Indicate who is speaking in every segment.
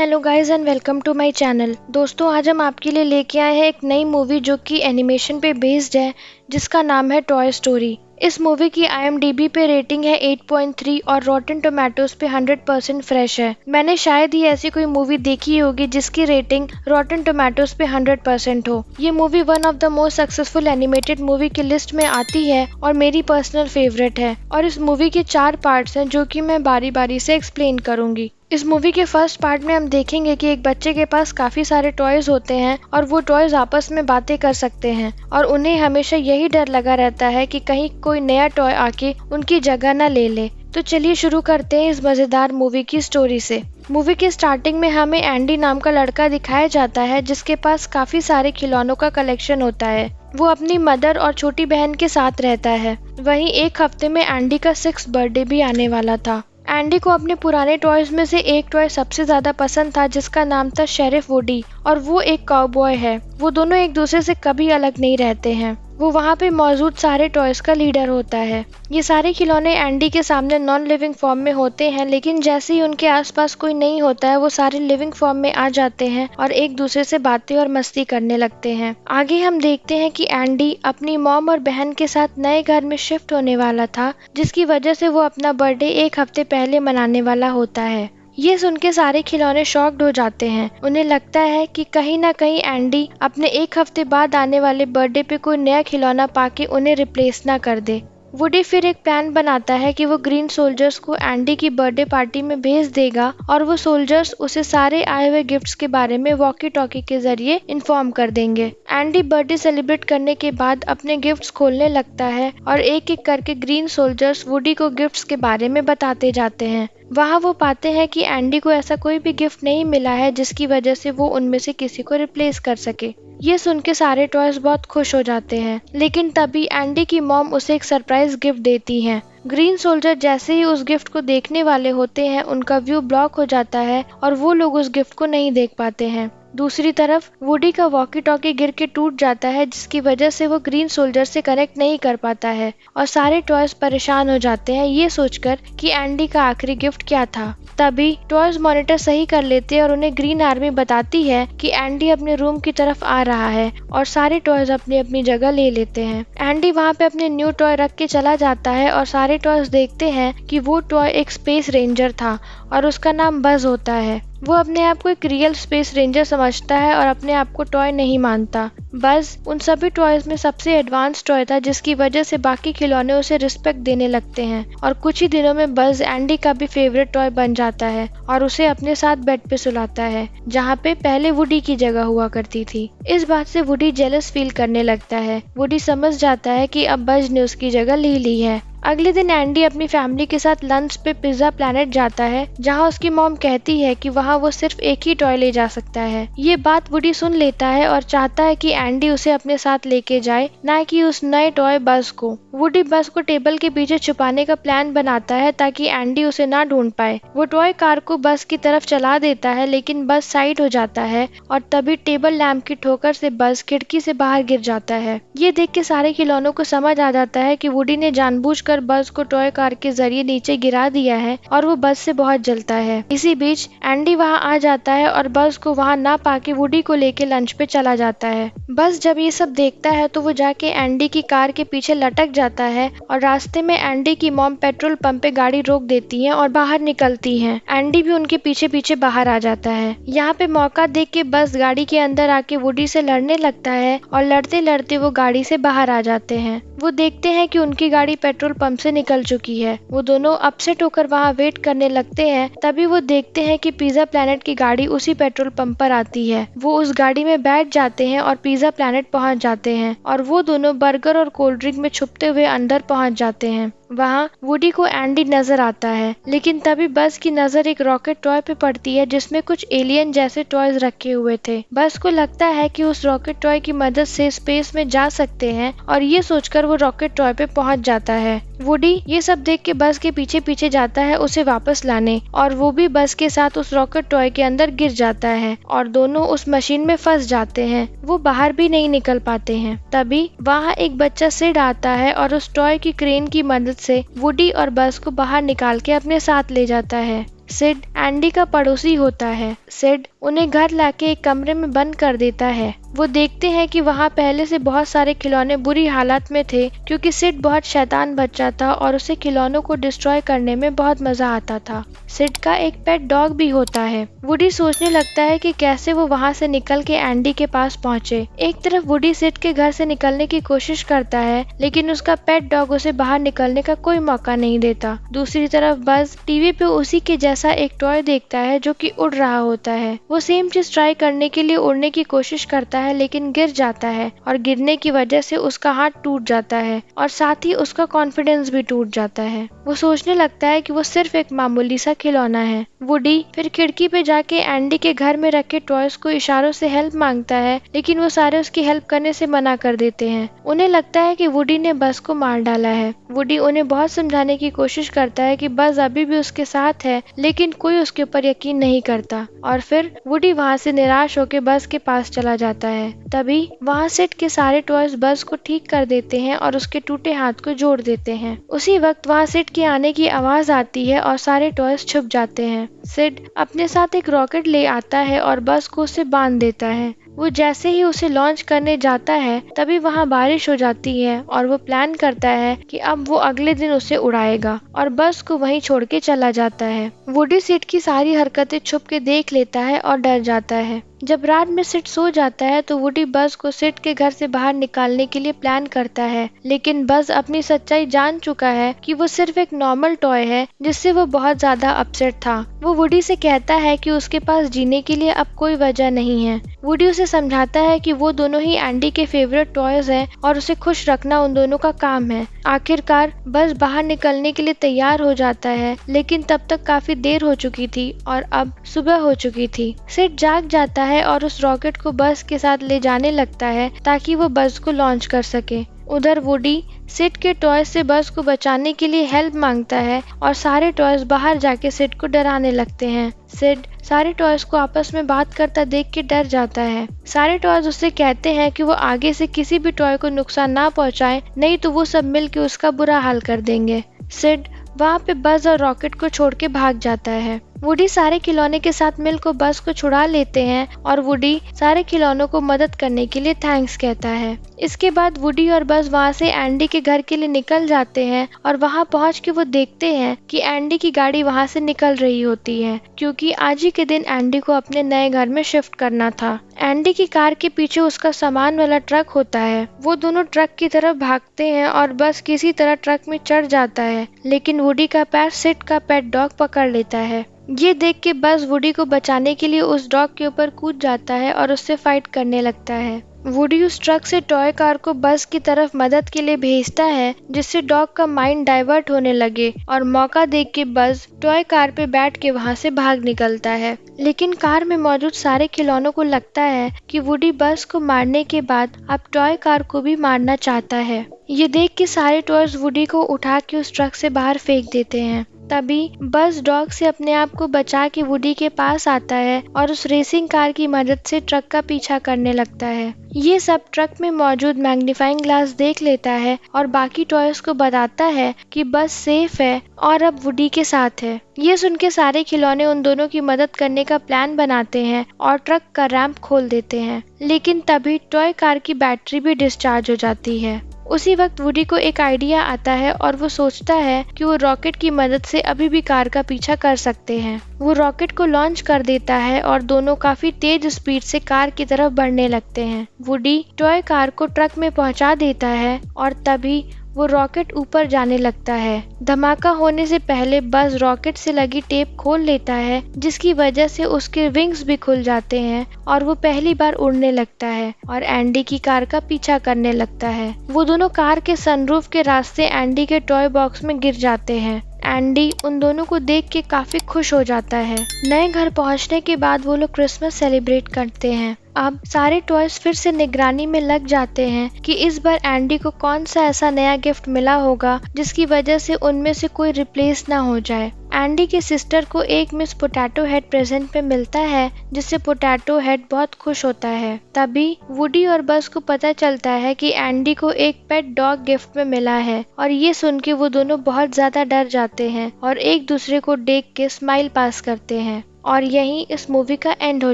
Speaker 1: Hello guys and welcome to my channel. दोस्तों, आज हम आपके लिए लेके आए हैं एक नई मूवी जो कि एनिमेशन पे बेस्ड है, जिसका नाम है टॉय स्टोरी। इस मूवी की IMDb पे रेटिंग है 8.3 और रॉटन टोमेटोज पे 100% फ्रेश है। मैंने शायद ही ऐसी कोई मूवी देखी होगी जिसकी रेटिंग रॉटन टोमेटोज पे 100% हो। ये movie one of the most successful animated movie की लिस्ट में आती है और मेरी पर्सनल फेवरेट है। और इस मूवी के 4 पार्ट्स हैं जो कि मैं बारी बारी से एक्सप्लेन करूंगी। इस मूवी के फर्स्ट पार्ट में हम देखेंगे कि एक बच्चे के पास काफी सारे टॉयज होते हैं और वो टॉयज आपस में बातें कर सकते हैं और उन्हें हमेशा यही डर लगा रहता है कि कहीं कोई नया टॉय आके उनकी जगह न ले ले। तो चलिए शुरू करते हैं इस मजेदार मूवी की स्टोरी से। मूवी के स्टार्टिंग में हमें एंडी नाम का लड़का दिखाया जाता है जिसके पास काफी सारे खिलौनों का कलेक्शन होता है। वो अपनी मदर और छोटी बहन के साथ रहता है। वहीं एक हफ्ते में एंडी का 6th बर्थडे भी आने वाला था। एंडी को अपने पुराने टॉयज में से एक टॉय सबसे ज्यादा पसंद था जिसका नाम था शेरिफ वुडी और वो एक काउबॉय है। वो दोनों एक दूसरे से कभी अलग नहीं रहते हैं। वो वहाँ पे मौजूद सारे टॉयज का लीडर होता है। ये सारे खिलौने एंडी के सामने नॉन लिविंग फॉर्म में होते हैं, लेकिन जैसे ही उनके आसपास कोई नहीं होता है वो सारे लिविंग फॉर्म में आ जाते हैं और एक दूसरे से बातें और मस्ती करने लगते हैं। आगे हम देखते हैं कि एंडी अपनी मॉम और बहन के साथ नए घर में शिफ्ट होने वाला था, जिसकी वजह से वो अपना बर्थडे एक हफ्ते पहले मनाने वाला होता है। ये सुन के सारे खिलौने शॉक्ड हो जाते हैं। उन्हें लगता है कि कहीं ना कहीं एंडी अपने एक हफ्ते बाद आने वाले बर्थडे पे कोई नया खिलौना पाके उन्हें रिप्लेस ना कर दे। वुडी फिर एक प्लान बनाता है कि वो ग्रीन सोल्जर्स को एंडी की बर्थडे पार्टी में भेज देगा और वो सोल्जर्स उसे सारे आए हुए गिफ्ट्स के बारे में वॉकी टॉकी के जरिए इन्फॉर्म कर देंगे। एंडी बर्थडे सेलिब्रेट करने के बाद अपने गिफ्ट्स खोलने लगता है और एक एक करके ग्रीन सोल्जर्स वुडी को गिफ्ट्स के बारे में बताते जाते हैं। वहाँ वो पाते हैं कि एंडी को ऐसा कोई भी गिफ्ट नहीं मिला है जिसकी वजह से वो उनमें से किसी को रिप्लेस कर सके। ये सुन के सारे टॉयज बहुत खुश हो जाते हैं, लेकिन तभी एंडी की मॉम उसे एक सरप्राइज गिफ्ट देती है। ग्रीन सोल्जर जैसे ही उस गिफ्ट को देखने वाले होते हैं उनका व्यू ब्लॉक हो जाता है और वो लोग उस गिफ्ट को नहीं देख पाते हैं। दूसरी तरफ वुडी का वॉकी टॉकी गिर के टूट जाता है, जिसकी वजह से वो ग्रीन सोल्जर से कनेक्ट नहीं कर पाता है और सारे टॉयज परेशान हो जाते हैं ये सोचकर कि एंडी का आखिरी गिफ्ट क्या था। तभी टॉयज मॉनिटर सही कर लेते हैं और उन्हें ग्रीन आर्मी बताती है कि एंडी अपने रूम की तरफ आ रहा है और सारे टॉयज अपनी अपनी जगह ले लेते हैं। एंडी वहाँ पे अपने न्यू टॉय रख के चला जाता है और सारे टॉयज देखते हैं कि वो टॉय एक स्पेस रेंजर था और उसका नाम बज होता है। वो अपने आप को एक रियल स्पेस रेंजर समझता है और अपने आप को टॉय नहीं मानता। बज उन सभी टॉयज में सबसे एडवांस टॉय था, जिसकी वजह से बाकी खिलौने उसे रिस्पेक्ट देने लगते हैं और कुछ ही दिनों में बज एंडी का भी फेवरेट टॉय बन जाता है और उसे अपने साथ बेड पे सुलाता है, जहाँ पे पहले वुडी की जगह हुआ करती थी। इस बात से वुडी जेलस फील करने लगता है। वुडी समझ जाता है कि अब बज ने उसकी जगह ले ली है। अगले दिन एंडी अपनी फैमिली के साथ लंच पे पिज्जा प्लैनेट जाता है, जहां उसकी मॉम कहती है कि वहां वो सिर्फ एक ही टॉय ले जा सकता है। ये बात वुडी सुन लेता है और चाहता है कि एंडी उसे अपने साथ लेके जाए, ना कि उस नए टॉय बज को। वुडी बज को टेबल के पीछे छुपाने का प्लान बनाता है ताकि एंडी उसे ना ढूंढ पाए। वो टॉय कार को बज की तरफ चला देता है, लेकिन बज साइड हो जाता है और तभी टेबल लैंप की ठोकर से बज खिड़की से बाहर गिर जाता है। ये देख के सारे खिलौनों को समझ आ जाता है कि वुडी ने जानबूझकर बज को टॉय कार के जरिए नीचे गिरा दिया है और वो बज से बहुत जलता है। इसी बीच एंडी वहां आ जाता है और बज को वहां ना पाके वुडी को लेके लंच पे चला जाता है। बज जब ये सब देखता है तो वो जाके एंडी की कार के पीछे लटक जाता है और रास्ते में एंडी की मॉम पेट्रोल पंप पे गाड़ी रोक देती है और बाहर निकलती है। एंडी भी उनके पीछे पीछे बाहर आ जाता है। यहाँ पे मौका देख के बज गाड़ी के अंदर आके वुडी से लड़ने लगता है और लड़ते लड़ते वो गाड़ी से बाहर आ जाते हैं। वो देखते हैं कि उनकी गाड़ी पेट्रोल पंप से निकल चुकी है। वो दोनों अपसेट होकर वहाँ वेट करने लगते हैं। तभी वो देखते हैं कि पिज्जा प्लैनेट की गाड़ी उसी पेट्रोल पंप पर आती है। वो उस गाड़ी में बैठ जाते हैं और पिज्जा प्लैनेट पहुँच जाते हैं और वो दोनों बर्गर और कोल्ड ड्रिंक में छुपते हुए अंदर पहुँच जाते हैं। वहाँ वुडी को एंडी नजर आता है, लेकिन तभी बज की नजर एक रॉकेट टॉय पे पड़ती है जिसमें कुछ एलियन जैसे टॉयज रखे हुए थे। बज को लगता है कि उस रॉकेट टॉय की मदद से स्पेस में जा सकते हैं और ये सोचकर वो रॉकेट टॉय पे पहुंच जाता है। वुडी ये सब देख के बज के पीछे पीछे जाता है उसे वापस लाने और वो भी बज के साथ उस रॉकेट टॉय के अंदर गिर जाता है और दोनों उस मशीन में फंस जाते हैं। वो बाहर भी नहीं निकल पाते हैं। तभी वहाँ एक बच्चा सिड आता है और उस टॉय की क्रेन की मदद से वुडी और बज को बाहर निकाल के अपने साथ ले जाता है। सिड एंडी का पड़ोसी होता है। सिड उन्हें घर लाके एक कमरे में बंद कर देता है। वो देखते हैं कि वहाँ पहले से बहुत सारे खिलौने बुरी हालत में थे, क्योंकि सिड बहुत शैतान बच्चा था और उसे खिलौनों को डिस्ट्रॉय करने में बहुत मजा आता था। सिड का एक पेट डॉग भी होता है। वुडी सोचने लगता है कि कैसे वो वहाँ से निकल के एंडी के पास पहुँचे। एक तरफ वुडी सिड के घर से निकलने की कोशिश करता है, लेकिन उसका पेट डॉग उसे बाहर निकलने का कोई मौका नहीं देता। दूसरी तरफ बज टीवी पे उसी के जैसा एक टॉय देखता है जो कि उड़ रहा होता है। वो सेम चीज ट्राई करने के लिए उड़ने की कोशिश करता है, लेकिन गिर जाता है और गिरने की वजह से उसका हाथ टूट जाता है और साथ ही उसका कॉन्फिडेंस भी टूट जाता है। वो सोचने लगता है कि वो सिर्फ एक मामूली सा खिलौना है। वुडी फिर खिड़की पे जाके एंडी के घर में रखे टॉयज को इशारों से हेल्प मांगता है, लेकिन वो सारे उसकी हेल्प करने से मना कर देते हैं। उन्हें लगता है कि वुडी ने बज को मार डाला है। वुडी उन्हें बहुत समझाने की कोशिश करता है कि बज अभी भी उसके साथ है, लेकिन कोई उसके ऊपर यकीन नहीं करता और फिर वुडी वहाँ से निराश होकर बज के पास चला जाता है। तभी वहाँ सिड के सारे टॉयज बज को ठीक कर देते हैं और उसके टूटे हाथ को जोड़ देते हैं। उसी वक्त वहाँ सिड के आने की आवाज आती है और सारे टॉयज छुप जाते हैं। सिड अपने साथ एक रॉकेट ले आता है और बज को उसे बांध देता है। वो जैसे ही उसे लॉन्च करने जाता है तभी वहाँ बारिश हो जाती है और वो प्लान करता है कि अब वो अगले दिन उसे उड़ाएगा और बस को वहीं छोड़ के चला जाता है। वुडी सिड की सारी हरकतें छुप के देख लेता है और डर जाता है। जब रात में सिड सो जाता है तो वुडी बज को सिड के घर से बाहर निकालने के लिए प्लान करता है, लेकिन बज अपनी सच्चाई जान चुका है कि वो सिर्फ एक नॉर्मल टॉय है, जिससे वो बहुत ज्यादा अपसेट था। वो वुडी से कहता है कि उसके पास जीने के लिए अब कोई वजह नहीं है। वुडी उसे समझाता है कि वो दोनों ही एंडी के फेवरेट टॉयज हैं और उसे खुश रखना उन दोनों का काम है। आखिरकार बज बाहर निकलने के लिए तैयार हो जाता है, लेकिन तब तक काफी देर हो चुकी थी और अब सुबह हो चुकी थी। सिड जाग जाता है और उस रॉकेट को बज के साथ ले जाने लगता है ताकि वो बज को लॉन्च कर सके। उधर वुडी सिड के टॉयज से बज को बचाने के लिए हेल्प मांगता है और सारे टॉयज बाहर जाके सिड को डराने लगते हैं। सिड सारे टॉयज को आपस में बात करता देख के डर जाता है। सारे टॉयज उससे कहते हैं कि वो आगे से किसी भी टॉय को नुकसान ना पहुंचाए, नहीं तो वो सब मिल के उसका बुरा हाल कर देंगे। सिड वहाँ पे बज और रॉकेट को छोड़ के भाग जाता है। वुडी सारे खिलौने के साथ मिल को बज को छुड़ा लेते हैं और वुडी सारे खिलौनों को मदद करने के लिए थैंक्स कहता है। इसके बाद वुडी और बज वहाँ से एंडी के घर के लिए निकल जाते हैं और वहाँ पहुँच के वो देखते हैं कि एंडी की गाड़ी वहाँ से निकल रही होती है, क्योंकि आज ही के दिन एंडी को अपने नए घर में शिफ्ट करना था। एंडी की कार के पीछे उसका सामान वाला ट्रक होता है। वो दोनों ट्रक की तरफ भागते हैं और बस किसी तरह ट्रक में चढ़ जाता है, लेकिन वुडी का पैर सिड का पेट डॉग पकड़ लेता है। ये देख के बज वुडी को बचाने के लिए उस डॉग के ऊपर कूद जाता है और उससे फाइट करने लगता है। वुडी उस ट्रक से टॉय कार को बज की तरफ मदद के लिए भेजता है, जिससे डॉग का माइंड डाइवर्ट होने लगे और मौका देख के बज टॉय कार पे बैठ के वहाँ से भाग निकलता है। लेकिन कार में मौजूद सारे खिलौनों को लगता है कि वुडी बज को मारने के बाद अब टॉय कार को भी मारना चाहता है। ये देख के सारे टॉयज वुडी को उठा के उस ट्रक से बाहर फेंक देते हैं। तभी बज डॉग से अपने आप को बचा के वुडी के पास आता है और उस रेसिंग कार की मदद से ट्रक का पीछा करने लगता है। ये सब ट्रक में मौजूद मैग्नीफाइंग ग्लास देख लेता है और बाकी टॉयज को बताता है कि बस सेफ है और अब वुडी के साथ है। ये सुन के सारे खिलौने उन दोनों की मदद करने का प्लान बनाते हैं और ट्रक का रैंप खोल देते हैं, लेकिन तभी टॉय कार की बैटरी भी डिस्चार्ज हो जाती है। उसी वक्त वुडी को एक आइडिया आता है और वो सोचता है कि वो रॉकेट की मदद से अभी भी कार का पीछा कर सकते हैं। वो रॉकेट को लॉन्च कर देता है और दोनों काफी तेज स्पीड से कार की तरफ बढ़ने लगते हैं। वुडी टॉय कार को ट्रक में पहुंचा देता है और तभी वो रॉकेट ऊपर जाने लगता है। धमाका होने से पहले बज रॉकेट से लगी टेप खोल लेता है, जिसकी वजह से उसके विंग्स भी खुल जाते हैं और वो पहली बार उड़ने लगता है और एंडी की कार का पीछा करने लगता है। वो दोनों कार के सनरूफ के रास्ते एंडी के टॉय बॉक्स में गिर जाते हैं। एंडी उन दोनों को देख के काफी खुश हो जाता है। नए घर पहुंचने के बाद वो लोग क्रिसमस सेलिब्रेट करते हैं। अब सारे टॉयज फिर से निगरानी में लग जाते हैं कि इस बार एंडी को कौन सा ऐसा नया गिफ्ट मिला होगा जिसकी वजह से उनमें से कोई रिप्लेस ना हो जाए। एंडी की सिस्टर को एक मिस पोटैटो हेड प्रेजेंट में मिलता है जिससे पोटैटो हेड बहुत खुश होता है। तभी वुडी और बस को पता चलता है कि एंडी को एक पेट डॉग गिफ्ट में मिला है और ये सुन के वो दोनों बहुत ज्यादा डर जाते हैं और एक दूसरे को देख के स्माइल पास करते हैं और यहीं इस मूवी का एंड हो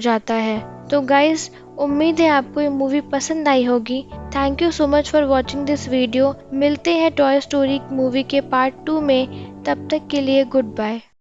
Speaker 1: जाता है। तो गाइज, उम्मीद है आपको ये मूवी पसंद आई होगी। Thank you so much for watching this video. मिलते हैं टॉय स्टोरी मूवी के पार्ट 2 में। तब तक के लिए गुड बाय।